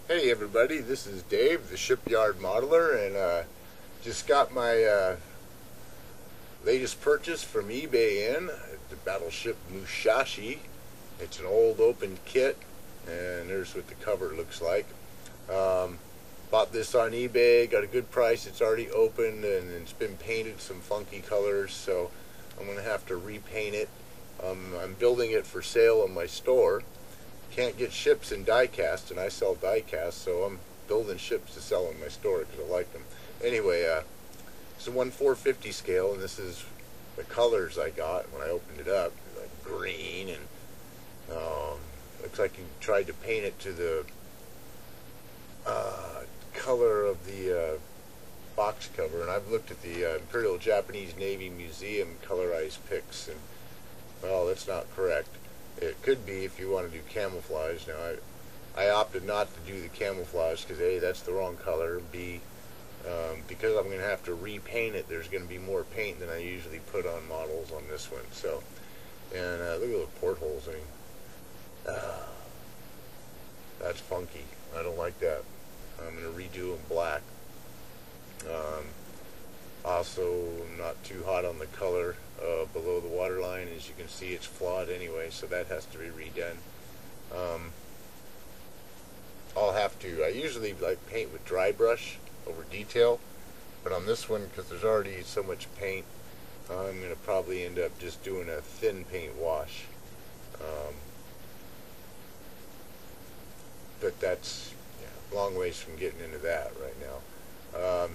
Hey everybody, this is Dave, the shipyard modeler, and just got my latest purchase from eBay in, the Battleship Mushashi. It's an old open kit, and there's what the cover looks like. Bought this on eBay, got a good price. It's already opened and it's been painted some funky colors, so I'm going to have to repaint it. I'm building it for sale in my store. Can't get ships in die cast, and I sell die cast, so I'm building ships to sell in my store because I like them. Anyway, it's a 1/450 scale, and this is the colors I got when I opened it up, like green, and looks like you tried to paint it to the color of the box cover. And I've looked at the Imperial Japanese Navy Museum colorized pics, and well, that's not correct. It could be if you want to do camouflage. Now, I opted not to do the camouflage because A, that's the wrong color. B, because I'm going to have to repaint it, there's going to be more paint than I usually put on models on this one. So, and look at the portholes. I mean, that's funky. I don't like that. I'm going to redo them black. Also, not too hot on the color below the waterline. As you can see, it's flawed anyway, so that has to be redone. I'll have to. I usually like paint with dry brush over detail, but on this one, because there's already so much paint, I'm going to probably end up just doing a thin paint wash. But that's a long ways from getting into that right now.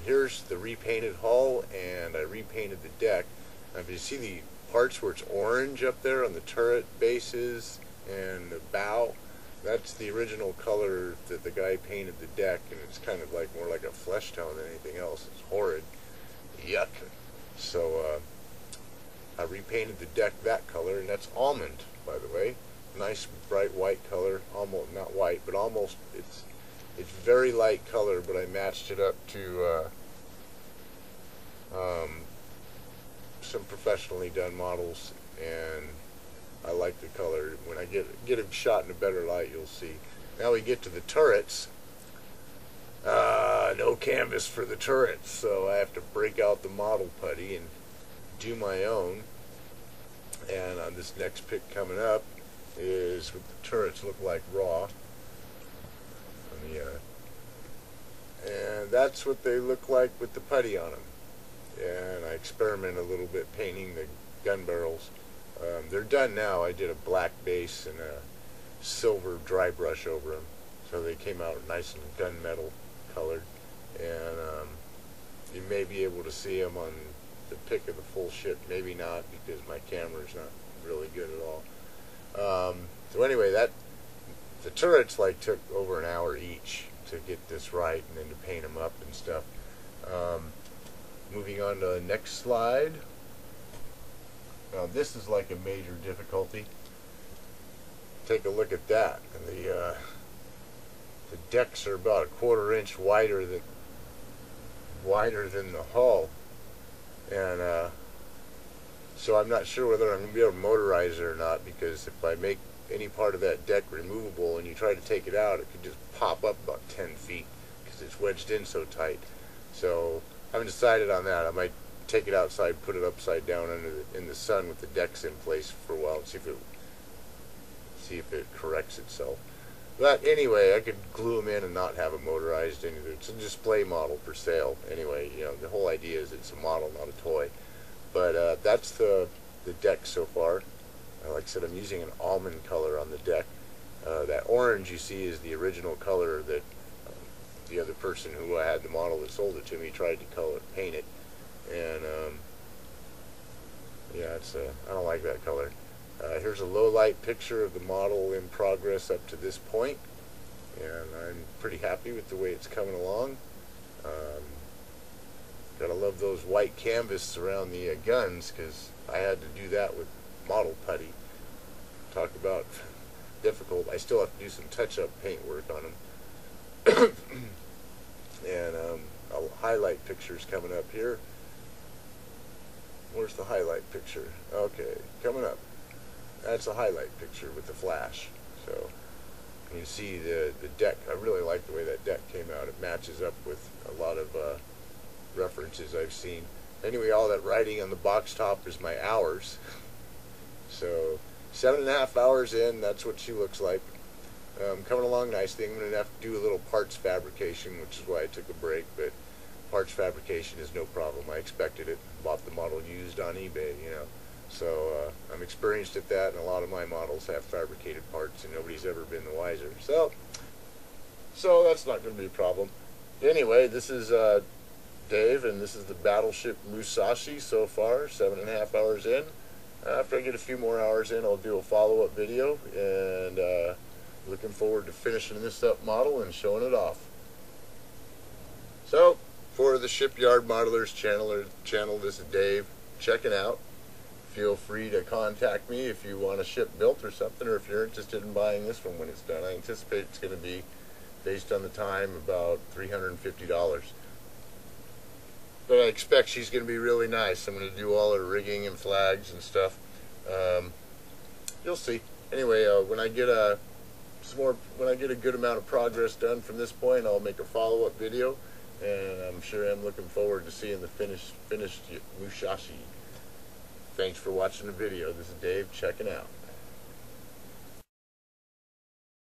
Here's the repainted hull, and I repainted the deck. Now, if you see the parts where it's orange up there on the turret bases and the bow, that's the original color that the guy painted the deck, and it's kind of like more like a flesh tone than anything else. It's horrid. Yuck. So I repainted the deck that color, and that's almond, by the way. Nice bright white color, almost not white, but almost. It's very light color, but I matched it up to some professionally done models, and I like the color. When I get them shot in a better light, you'll see. Now we get to the turrets. No canvas for the turrets, so I have to break out the model putty and do my own. And on this next pic coming up is what the turrets look like raw. And that's what they look like with the putty on them. And I experiment a little bit painting the gun barrels. They're done now. I did a black base and a silver dry brush over them, so they came out nice and gunmetal colored. And you may be able to see them on the pic of the full ship, maybe not, because my camera's not really good at all. So anyway, the turrets took over an hour each to get this right, and then to paint them up and stuff. Moving on to the next slide. Now this is like a major difficulty. Take a look at that. And the decks are about a 1/4 inch wider than the hull, and so I'm not sure whether I'm going to be able to motorize it or not, because if I make any part of that deck removable and you try to take it out, it could just pop up about 10 feet because it's wedged in so tight. So I haven't decided on that. I might take it outside, put it upside down in the sun with the decks in place for a while, and see if it corrects itself. But anyway, I could glue them in and not have it motorized. It's a display model for sale. Anyway, the whole idea is it's a model, not a toy. But that's the deck so far. Like I said, I'm using an almond color on the deck. That orange you see is the original color that the other person who had the model that sold it to me tried to paint it. And yeah, I don't like that color. Here's a low light picture of the model in progress up to this point, and I'm pretty happy with the way it's coming along. Gotta love those white canvas around the guns, because I had to do that with model putty. Talk about difficult. I still have to do some touch-up paint work on them. And a highlight picture's coming up here. Where's the highlight picture? Okay, coming up. That's a highlight picture with the flash. So You see the deck. I really like the way that deck came out. It matches up with a lot of references I've seen. Anyway, all that writing on the box top is my hours. So 7.5 hours in, that's what she looks like. Coming along nicely. I'm going to have to do a little parts fabrication, which is why I took a break, but parts fabrication is no problem. I expected it. Bought the model used on eBay, you know. So I'm experienced at that, and a lot of my models have fabricated parts, and nobody's ever been the wiser. So that's not going to be a problem. Anyway, this is Dave, and this is the Battleship Musashi so far, 7.5 hours in. After I get a few more hours in, I'll do a follow-up video, and looking forward to finishing this up model and showing it off. So, for the Shipyard Modelers channel, this is Dave, checking out. Feel free to contact me if you want a ship built or something, or if you're interested in buying this one when it's done. I anticipate it's going to be, based on the time, about $350. But I expect she's going to be really nice. I'm going to do all her rigging and flags and stuff. You'll see. Anyway, when I get a good amount of progress done from this point, I'll make a follow-up video, and I'm sure I'm looking forward to seeing the finished Mushashi. Thanks for watching the video. This is Dave checking out.